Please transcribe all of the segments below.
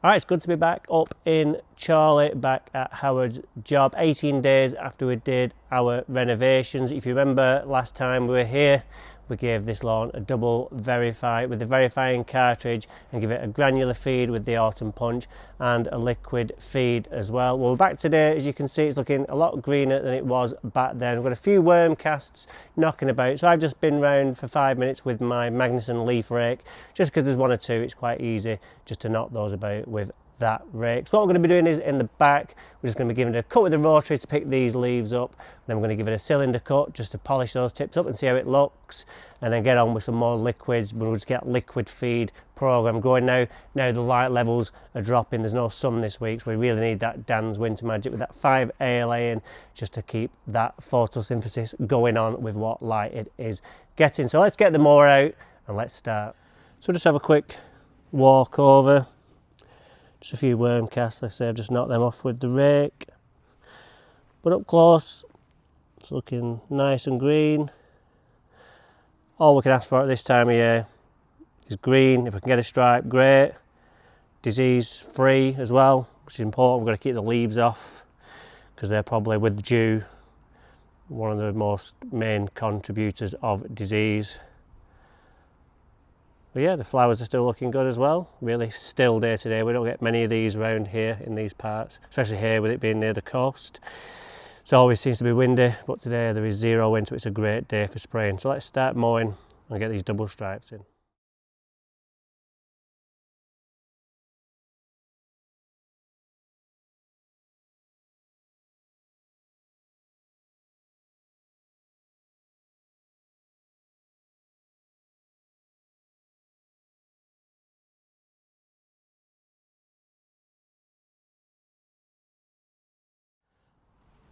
Alright, it's good to be back up in Chorley, back at Howard's job 18 days after we did our renovations. If you remember last time we were here, we gave this lawn a double verify with the verifying cartridge and give it a granular feed with the autumn punch and a liquid feed as well. Well, we're back today. As you can see, it's looking a lot greener than it was back then. We've got a few worm casts knocking about, so I've just been round for 5 minutes with my Magnuson leaf rake, just because there's one or two, it's quite easy just to knock those about with that rake. So what we're going to be doing is in the back, we're just going to be giving it a cut with the rotary to pick these leaves up, then we're going to give it a cylinder cut just to polish those tips up and see how it looks, and then get on with some more liquids. We'll just get liquid feed program going now. Now the light levels are dropping, there's no sun this week, so we really need that Dan's Winter Magic with that 5 ALA in just to keep that photosynthesis going on with what light it is getting. So let's get the mower out and let's start. So just have a quick walk over. Just a few worm casts, like I say, I've just knocked them off with the rake. But up close, it's looking nice and green. All we can ask for at this time of year is green. If we can get a stripe, great. Disease free as well, which is important. We've got to keep the leaves off because they're probably, with dew, one of the most main contributors of disease. But yeah, the flowers are still looking good as well. Really still day today. We don't get many of these around here in these parts, especially here with it being near the coast. It always seems to be windy, but today there is zero wind, so it's a great day for spraying. So let's start mowing and get these double stripes in.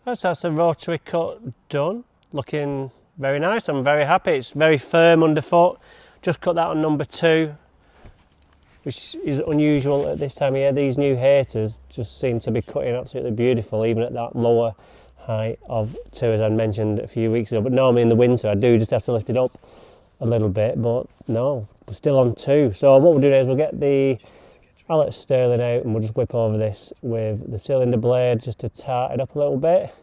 That's the rotary cut done, looking very nice. I'm very happy. It's very firm underfoot. Just cut that on number 2, which is unusual at this time of year. These new haters just seem to be cutting absolutely beautiful, even at that lower height of 2, as I mentioned a few weeks ago. But normally in the winter I do just have to lift it up a little bit, but no, we're still on 2. So what we'll do now is we'll get the Alex Sterling out and we'll just whip over this with the cylinder blade just to tart it up a little bit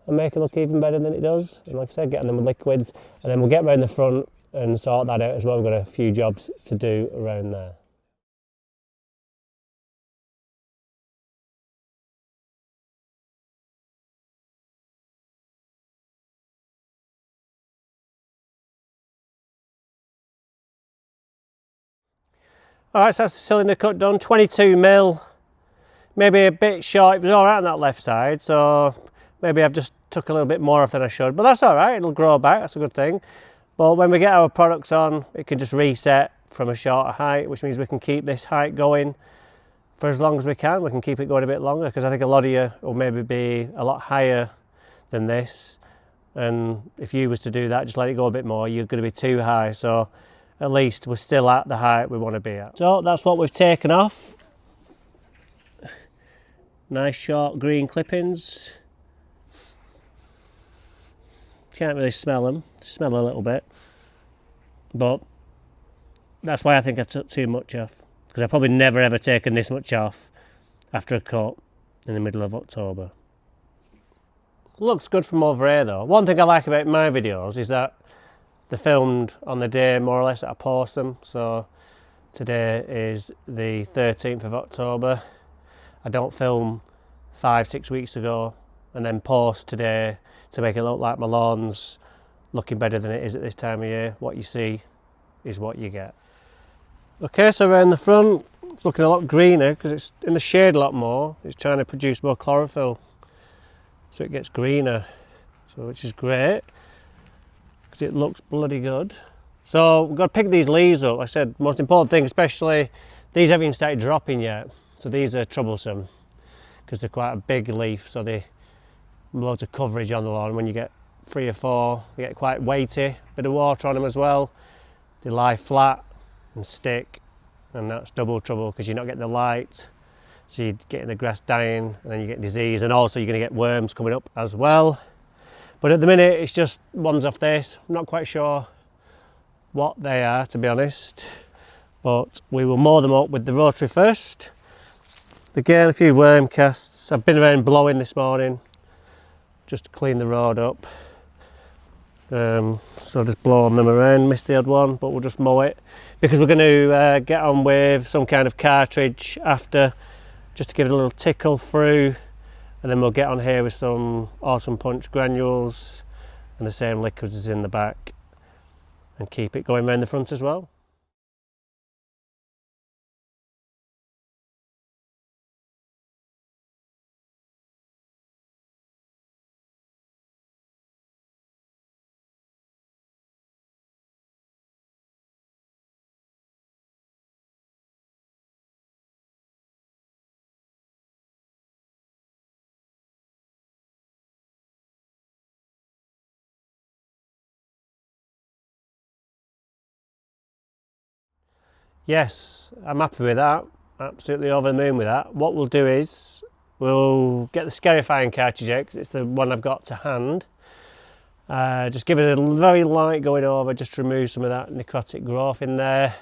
and make it look even better than it does. And like I said, getting them with liquids, and then we'll get around the front and sort that out as well. We've got a few jobs to do around there. Alright, so that's the cylinder cut done, 22mm, maybe a bit short. It was alright on that left side, so maybe I've just took a little bit more off than I should, but that's alright, it'll grow back, that's a good thing. But when we get our products on, it can just reset from a shorter height, which means we can keep this height going for as long as we can. We can keep it going a bit longer, because I think a lot of you will maybe be a lot higher than this, and if you was to do that, just let it go a bit more, you're going to be too high. So at least we're still at the height we want to be at. So that's what we've taken off. Nice short green clippings. Can't really smell them, they smell a little bit, but that's why I think I took too much off, because I've probably never ever taken this much off after a cut in the middle of October. Looks good from over here though. One thing I like about my videos is that they're filmed on the day more or less that I post them. So today is the 13th of October. I don't film 5-6 weeks ago and then post today to make it look like my lawn's looking better than it is at this time of year. What you see is what you get. Okay, so around the front, it's looking a lot greener because it's in the shade a lot more. It's trying to produce more chlorophyll, so it gets greener, so which is great because it looks bloody good. So we've got to pick these leaves up. Like I said, most important thing, especially these haven't even started dropping yet, so these are troublesome because they're quite a big leaf, so they loads of coverage on the lawn. When you get 3 or 4, they get quite weighty, bit of water on them as well, they lie flat and stick, and that's double trouble because you're not getting the light, so you're getting the grass dying and then you get disease, and also you're going to get worms coming up as well. But at the minute it's just ones off this. I'm not quite sure what they are, to be honest, but we will mow them up with the rotary first Again, a few worm casts. I've been around blowing this morning just to clean the road up. So just blowing them around, missed the odd one, but we'll just mow it because we're going to get on with some kind of cartridge after, just to give it a little tickle through, and then we'll get on here with some autumn punch granules and the same liquids as in the back and keep it going around the front as well. Yes, I'm happy with that, absolutely over the moon with that. What we'll do is we'll get the scarifying cartridge out, because it's the one I've got to hand. Just give it a very light going over, just to remove some of that necrotic growth in there,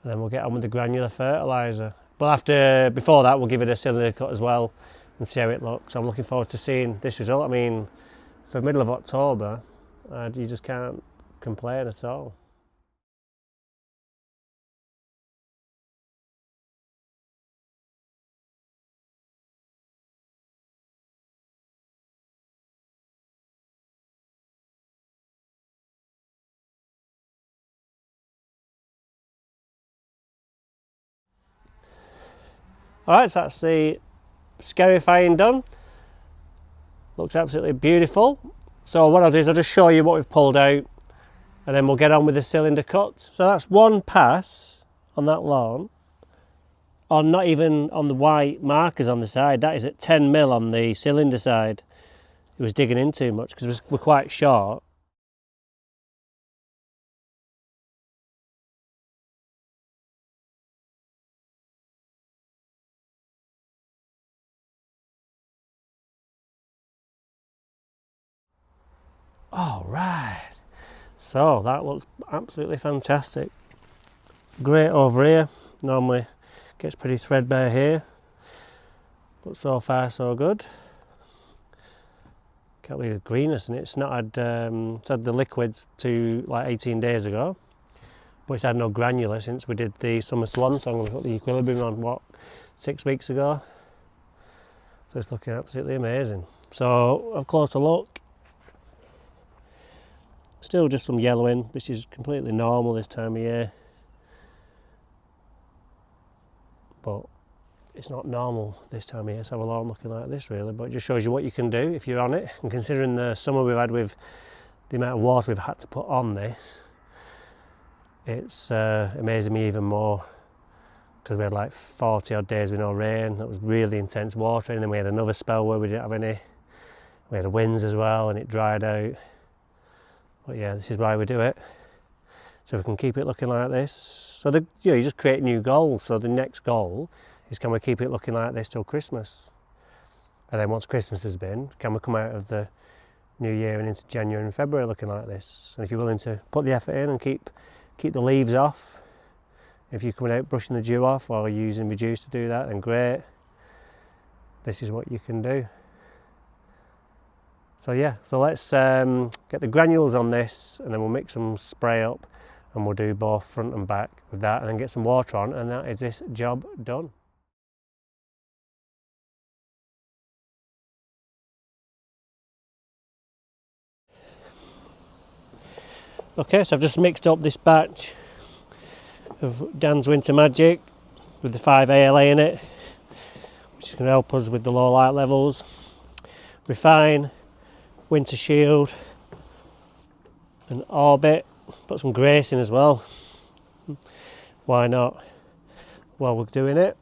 and then we'll get on with the granular fertiliser. But before that, we'll give it a cylinder cut as well and see how it looks. I'm looking forward to seeing this result. I mean, for the middle of October, you just can't complain at all. Alright, so that's the scarifying done. Looks absolutely beautiful. So what I'll do is I'll just show you what we've pulled out, and then we'll get on with the cylinder cut. So that's one pass on that lawn, or not even on the white markers on the side. That is at 10 mil on the cylinder side. It was digging in too much because we're quite short. All right, so that looks absolutely fantastic. Great over here. Normally gets pretty threadbare here, but so far so good. Can't believe the greenness in it. It's not had it's had the liquids to like 18 days ago, but it's had no granular since we did the summer swan song. We put the equilibrium on, what, 6 weeks ago. So it's looking absolutely amazing. So a closer look. Still just some yellowing, which is completely normal this time of year, but it's not normal this time of year to have a lawn looking like this really. But it just shows you what you can do if you're on it, and considering the summer we've had with the amount of water we've had to put on this, it's amazing me even more, because we had like 40 odd days with no rain. That was really intense watering, and then we had another spell where we didn't have any. We had winds as well and it dried out. But yeah, this is why we do it. So we can keep it looking like this. So you just create new goals. So the next goal is, can we keep it looking like this till Christmas? And then once Christmas has been, can we come out of the new year and into January and February looking like this? And if you're willing to put the effort in and keep the leaves off, if you're coming out brushing the dew off or using reduce to do that, then great. This is what you can do. So yeah, so let's get the granules on this, and then we'll mix some spray up, and we'll do both front and back with that, and then get some water on, and that is this job done. Okay, so I've just mixed up this batch of Dan's Winter Magic with the 5 ALA in it, which is going to help us with the low light levels. Refine, Winter Shield and Orbit, put some grace in as well. Why not? While we're doing it.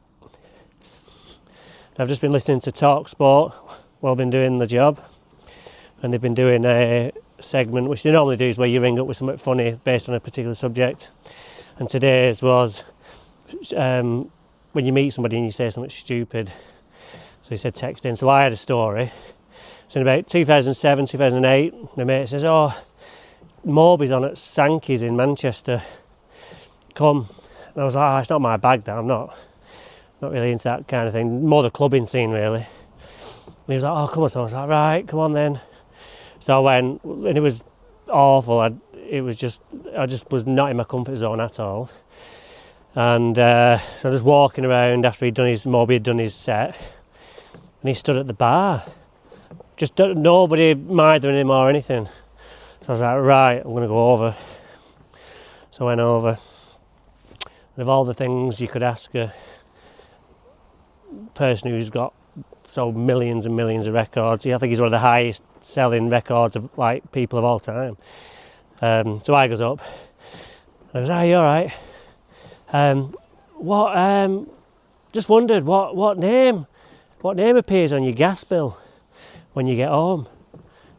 I've just been listening to Talk Sport while I've been doing the job, and they've been doing a segment which they normally do, is where you ring up with something funny based on a particular subject, and today's was when you meet somebody and you say something stupid. So he said text in. So I had a story. So in about 2007, 2008, my mate says, oh, Moby's on at Sankey's in Manchester, come. And I was like, oh, it's not my bag, that, I'm not Not really into that kind of thing, more the clubbing scene really. And he was like, oh come on, so I was like, right, come on then. So I went, and it was awful. I just was not in my comfort zone at all. And so I was walking around after Moby had done his set, and he stood at the bar. Just nobody minding him or anything. So I was like, right, I'm going to go over. So I went over. And of all the things you could ask a person who's got millions and millions of records, I think he's one of the highest selling records of like people of all time. So I goes up. I goes, you alright? Just wondered what name appears on your gas bill when you get home?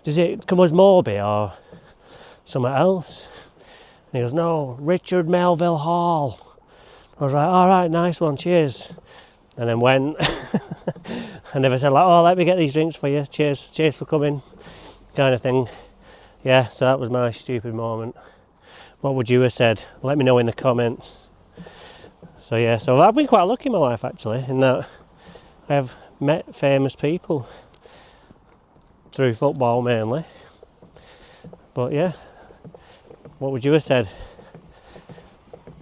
Does it come as Moby or something else? And he goes, no, Richard Melville Hall. I was like, alright, nice one, cheers. And then went. I never said like, oh, let me get these drinks for you, cheers for coming, kind of thing. Yeah, so that was my stupid moment. What would you have said? Let me know in the comments. So yeah, so I've been quite lucky in my life actually, in that I have met famous people through football mainly. But yeah, what would you have said?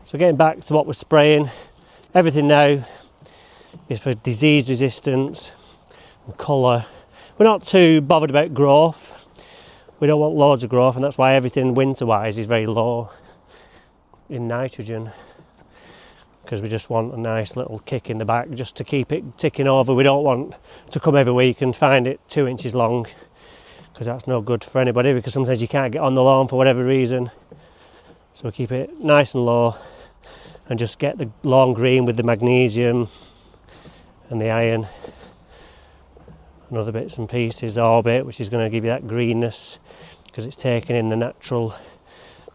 So getting back to what we're spraying, everything now is for disease resistance and colour. We're not too bothered about growth. We don't want loads of growth, and that's why everything winter-wise is very low in nitrogen, because we just want a nice little kick in the back just to keep it ticking over. We don't want to come every week and find it 2 inches long, because that's no good for anybody, because sometimes you can't get on the lawn for whatever reason. So we keep it nice and low and just get the lawn green with the magnesium and the iron and other bits and pieces, orbit, which is going to give you that greenness because it's taking in the natural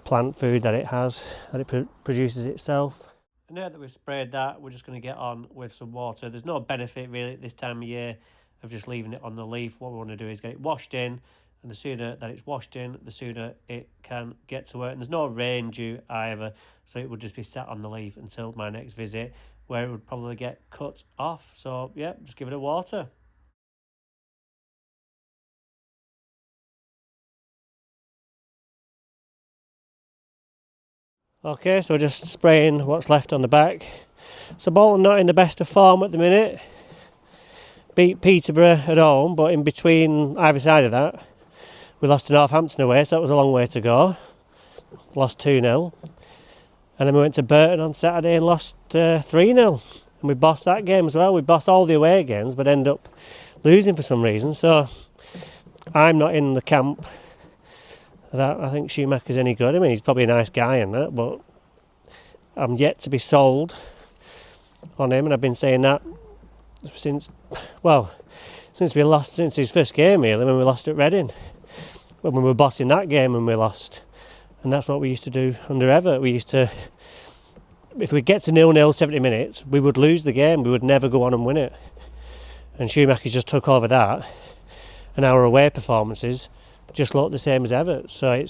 plant food that it has, that it produces itself. And now that we've sprayed that, we're just going to get on with some water. There's no benefit really at this time of year of just leaving it on the leaf. What we want to do is get it washed in, and the sooner that it's washed in, the sooner it can get to work. And there's no rain due either, so it would just be sat on the leaf until my next visit, where it would probably get cut off. So yeah, just give it a water. Okay, so we're just spraying what's left on the back. So Bolton not in the best of form at the minute. Beat Peterborough at home, but in between either side of that, we lost to Northampton away, so that was a long way to go. Lost 2-0. And then we went to Burton on Saturday and lost 3-0. And we bossed that game as well. We bossed all the away games, but ended up losing for some reason. So I'm not in the camp that I think Schumacher's any good. I mean, he's probably a nice guy and that, but I'm yet to be sold on him, and I've been saying that since his first game really, when we lost at Reading, when we were bossing that game and we lost. And that's what we used to do under Everett. We used to, if we get to 0-0 70 minutes, we would lose the game. We would never go on and win it. And Schumacher just took over that, and our away performances just look the same as Everett. So I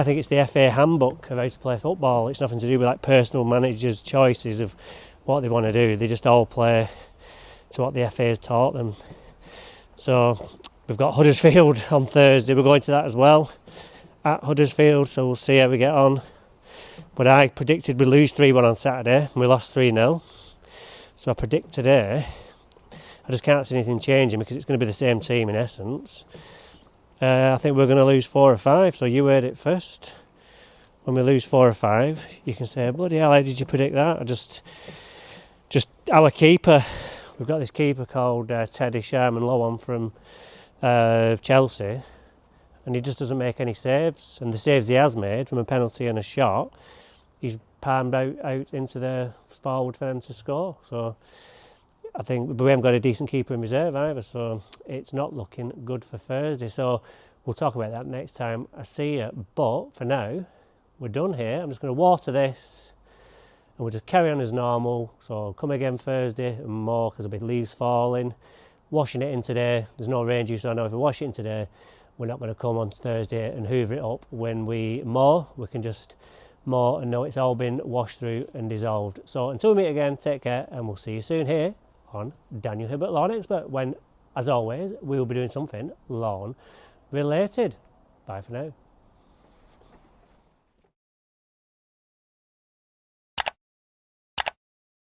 think it's the FA handbook of how to play football. It's nothing to do with like personal managers' choices of what they want to do. They just all play to what the FA has taught them. So we've got Huddersfield on Thursday. We're going to that as well at Huddersfield, so we'll see how we get on. But I predicted we'd lose 3-1 on Saturday, and we lost 3-0. So I predict today, I just can't see anything changing because it's going to be the same team in essence. I think we're going to lose 4 or 5, so you heard it first. When we lose 4 or 5, you can say, bloody hell, how did you predict that? Just our keeper. We've got this keeper called Teddy Sharman-Lowan from Chelsea, and he just doesn't make any saves. And the saves he has made from a penalty and a shot, he's palmed out into the forward for them to score. So I think we haven't got a decent keeper in reserve either, so it's not looking good for Thursday. So we'll talk about that next time I see you. But for now, we're done here. I'm just going to water this, and we'll just carry on as normal. So I'll come again Thursday and more, because there'll be leaves falling. Washing it in today. There's no rain due, so I know if we wash it in today, we're not going to come on Thursday and hoover it up when we mow. We can just more and know it's all been washed through and dissolved. So until we meet again, take care, and we'll see you soon here on Daniel Hibbert Lawn Expert, when, as always, we will be doing something lawn related. Bye for now.